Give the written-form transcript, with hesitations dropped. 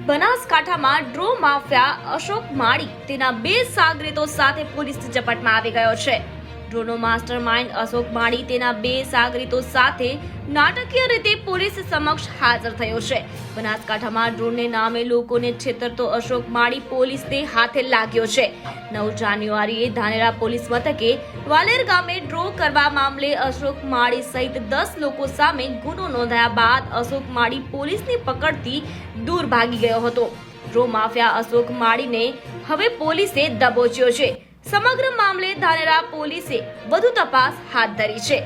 બનાસકાંઠામાં draw mafia Ashok માળી તેના 2 સાગરીતો સાથે પોલીસ ઝપટમાં આવી ગયો છે। ડ્રોનો માસ્ટર માઇન્ડ અશોક માળી તેના 2 સાગરીતો સાથે નાટકીય રીતે પોલીસ સમક્ષ હાજર થયો છે। બનાસકાંઠામાં ડ્રોનને નામે લોકોને છેતરતો અશોક માળી પોલીસને હાથે લાગ્યો છે। 9 જાન્યુઆરીએ ધાનેરા પોલીસ મથકે વાલેર ગામે ડ્રો કરવા મામલે અશોક માળી સહિત 10 લોકો સામે ગુનો નોંધાયા બાદ અશોક માળી પોલીસની પકડથી દૂર ભાગી ગયો હતો। ડ્રો માફિયા અશોક માળીને હવે પોલીસે દબોચ્યો છે। સમગ્ર મામલે ધાનેરા પોલીસે વધુ તપાસ હાથ ધરી છે।